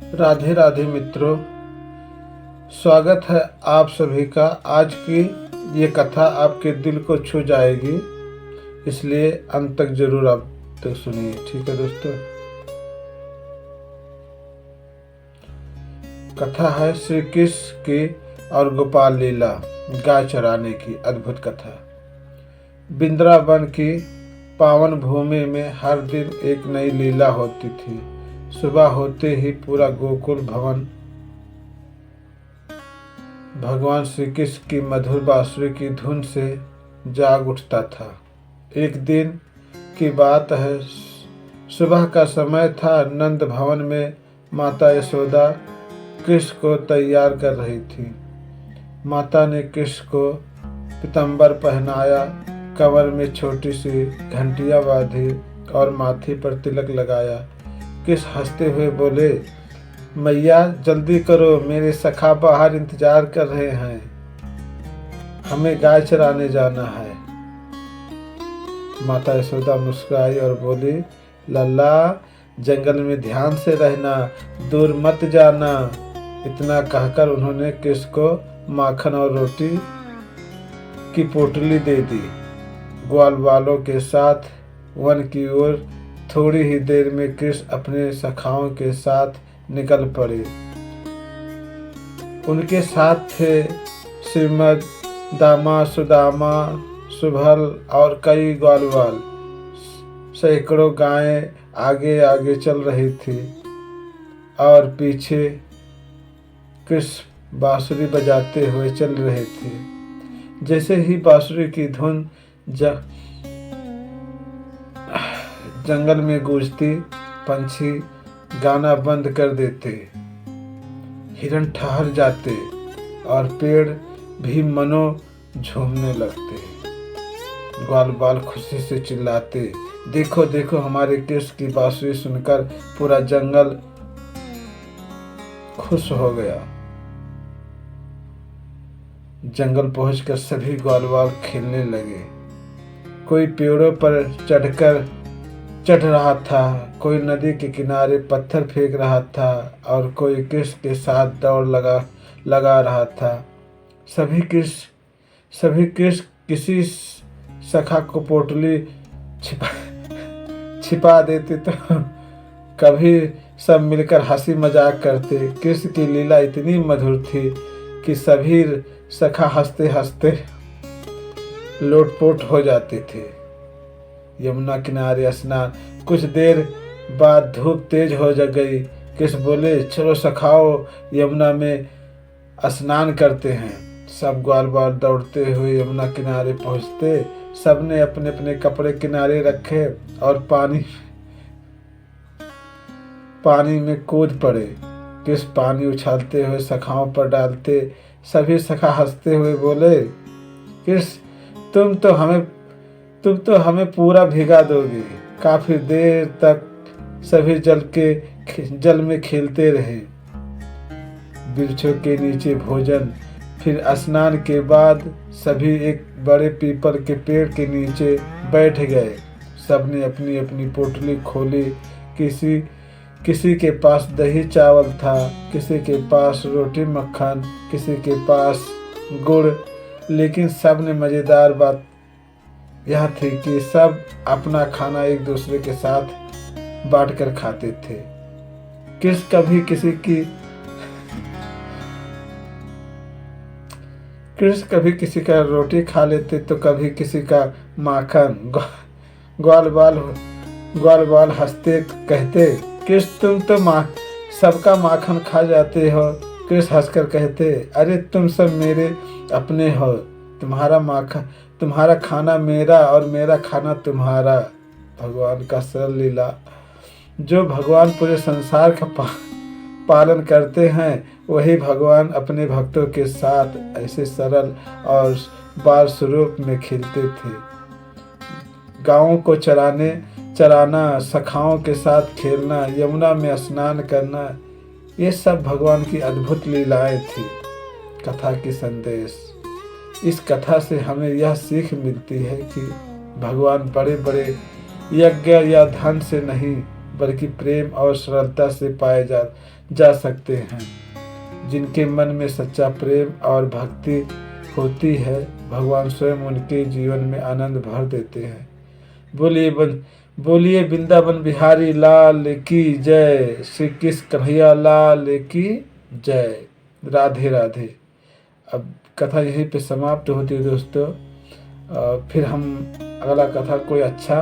राधे राधे मित्रों, स्वागत है आप सभी का। आज की ये कथा आपके दिल को छू जाएगी, इसलिए अंत तक जरूर आप तक सुनिए। ठीक है दोस्तों, कथा है श्री कृष्ण की और गोपाल लीला, गाय चराने की अद्भुत कथा। वृंदावन की पावन भूमि में हर दिन एक नई लीला होती थी। सुबह होते ही पूरा गोकुल भवन भगवान श्री कृष्ण की मधुर बांसुरी की धुन से जाग उठता था। एक दिन की बात है, सुबह का समय था। नंद भवन में माता यशोदा कृष्ण को तैयार कर रही थी। माता ने कृष्ण को पीतांबर पहनाया, कमर में छोटी सी घंटियां बांधी और माथे पर तिलक लगाया। कृष्ण हंसते हुए बोले, मैया जल्दी करो, मेरे सखा बाहर इंतजार कर रहे हैं, हमें गाय चराने जाना है। माता यशोदा मुस्कुराई और बोली, लल्ला जंगल में ध्यान से रहना, दूर मत जाना। इतना कहकर उन्होंने कृष्ण को माखन और रोटी की पोटली दे दी। ग्वाल वालों के साथ वन की ओर थोड़ी ही देर में कृष्ण अपने सखाओं के साथ निकल पड़े। उनके साथ थे श्रीमद, दामा, सुदामा, सुभल और कई ग्वालवाल। सैकड़ों गायें आगे आगे चल रही थी और पीछे कृष्ण बांसुरी बजाते हुए चल रहे थे। जैसे ही बांसुरी की धुन जंगल में गूंजती, पंछी गाना बंद कर देते, हिरण ठहर जाते और पेड़ भी मनो झूमने लगते। ग्वाल बाल खुशी से चिल्लाते, देखो देखो, हमारे कृष्ण की बांसुरी सुनकर पूरा जंगल खुश हो गया। जंगल पहुंचकर सभी ग्वाल बाल खेलने लगे। कोई पेड़ों पर चढ़ रहा था, कोई नदी के किनारे पत्थर फेंक रहा था और कोई कृष्ण के साथ दौड़ लगा रहा था। सभी कृष्ण किसी सखा को पोटली छिपा देते तो कभी सब मिलकर हंसी मजाक करते। कृष्ण की लीला इतनी मधुर थी कि सभी सखा हंसते हंसते लोटपोट हो जाते थे। यमुना किनारे स्नान। कुछ देर बाद धूप तेज हो गई। कृष्ण बोले, चलो सखाओ, यमुना में स्नान करते हैं। सब ग्वाल बाल दौड़ते हुए यमुना किनारे पहुंचते। सबने अपने अपने कपड़े किनारे रखे और पानी में कूद पड़े। कृष्ण पानी उछालते हुए सखाओं पर डालते। सभी सखा हंसते हुए बोले, कृष्ण तुम तो हमें पूरा भिगा दोगे। काफी देर तक सभी जल में खेलते रहे। वृक्षों के नीचे भोजन। फिर स्नान के बाद सभी एक बड़े पीपल के पेड़ के नीचे बैठ गए। सबने अपनी अपनी पोटली खोली। किसी के पास दही चावल था, किसी के पास रोटी मक्खन, किसी के पास गुड़। लेकिन सबने मजेदार बात यह थी कि सब अपना खाना एक दूसरे के साथ बांटकर खाते थे। कृष्ण कभी किसी का रोटी खा लेते तो कभी किसी का माखन। ग्वाल बाल हंसते कहते, कृष्ण तुम तो सबका माखन खा जाते हो। कृष्ण हंसकर कहते, अरे तुम सब मेरे अपने हो, तुम्हारा खाना मेरा और मेरा खाना तुम्हारा। भगवान का सरल लीला। जो भगवान पूरे संसार का पालन करते हैं, वही भगवान अपने भक्तों के साथ ऐसे सरल और बाल स्वरूप में खेलते थे। गायों को चराना, सखाओं के साथ खेलना, यमुना में स्नान करना, ये सब भगवान की अद्भुत लीलाएं थी। कथा की संदेश। इस कथा से हमें यह सीख मिलती है कि भगवान बड़े बड़े यज्ञ या धन से नहीं, बल्कि प्रेम और सरलता से पाए जा सकते हैं। जिनके मन में सच्चा प्रेम और भक्ति होती है, भगवान स्वयं उनके जीवन में आनंद भर देते हैं। बोलिए वृंदावन बिहारी लाल की जय, श्री कृष्ण कन्हैया लाल की जय। राधे राधे। अब कथा यहीं पे समाप्त होती है दोस्तों। फिर हम अगला कथा कोई अच्छा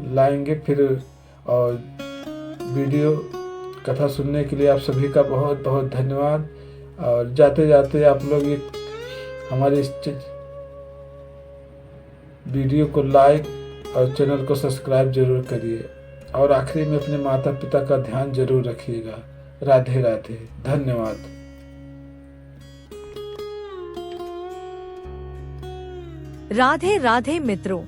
लाएंगे फिर। और वीडियो कथा सुनने के लिए आप सभी का बहुत बहुत धन्यवाद। और जाते जाते आप लोग ये हमारे इस वीडियो को लाइक और चैनल को सब्सक्राइब जरूर करिए। और आखिरी में अपने माता पिता का ध्यान जरूर रखिएगा। राधे राधे, धन्यवाद। राधे राधे मित्रों,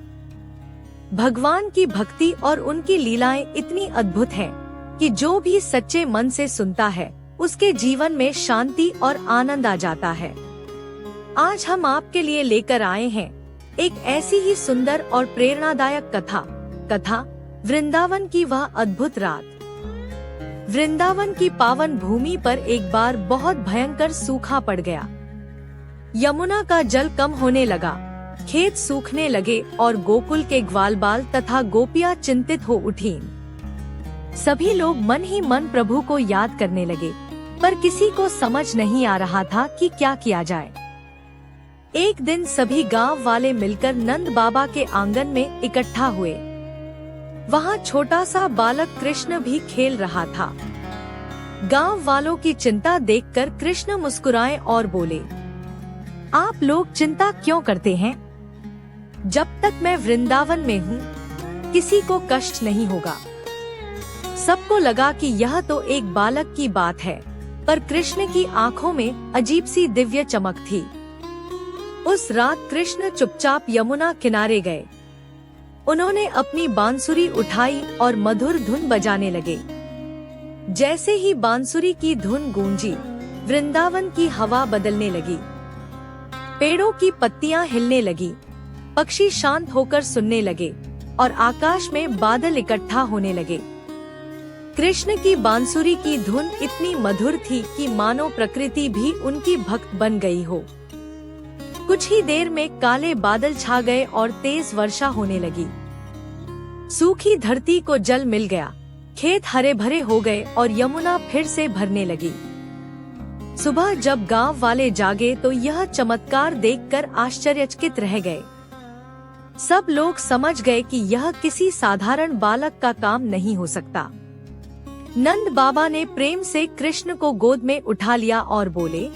भगवान की भक्ति और उनकी लीलाएं इतनी अद्भुत हैं कि जो भी सच्चे मन से सुनता है उसके जीवन में शांति और आनंद आ जाता है। आज हम आपके लिए लेकर आए हैं एक ऐसी ही सुंदर और प्रेरणादायक कथा वृंदावन की वह अद्भुत रात। वृंदावन की पावन भूमि पर एक बार बहुत भयंकर सूखा पड़ गया। यमुना का जल कम होने लगा, खेत सूखने लगे और गोकुल के ग्वालबाल तथा गोपियां चिंतित हो उठीं। सभी लोग मन ही मन प्रभु को याद करने लगे, पर किसी को समझ नहीं आ रहा था कि क्या किया जाए। एक दिन सभी गांव वाले मिलकर नंद बाबा के आंगन में इकट्ठा हुए। वहां छोटा सा बालक कृष्ण भी खेल रहा था। गांव वालों की चिंता देखकर कृष्ण मुस्कुराए और बोले, आप लोग चिंता क्यों करते हैं? जब तक मैं वृंदावन में हूँ, किसी को कष्ट नहीं होगा। सबको लगा कि यह तो एक बालक की बात है, पर कृष्ण की आंखों में अजीब सी दिव्य चमक थी। उस रात कृष्ण चुपचाप यमुना किनारे गए। उन्होंने अपनी बांसुरी उठाई और मधुर धुन बजाने लगे। जैसे ही बांसुरी की धुन गूंजी, वृंदावन की हवा बदलने लगी। पेड़ों की पत्तियां हिलने लगी, पक्षी शांत होकर सुनने लगे और आकाश में बादल इकट्ठा होने लगे। कृष्ण की बांसुरी की धुन इतनी मधुर थी कि मानो प्रकृति भी उनकी भक्त बन गई हो। कुछ ही देर में काले बादल छा गए और तेज वर्षा होने लगी। सूखी धरती को जल मिल गया, खेत हरे भरे हो गए और यमुना फिर से भरने लगी। सुबह जब गांव वाले जागे तो यह चमत्कार देखकर आश्चर्यचकित रह गए। सब लोग समझ गए कि यह किसी साधारण बालक का काम नहीं हो सकता। नंद बाबा ने प्रेम से कृष्ण को गोद में उठा लिया और बोले,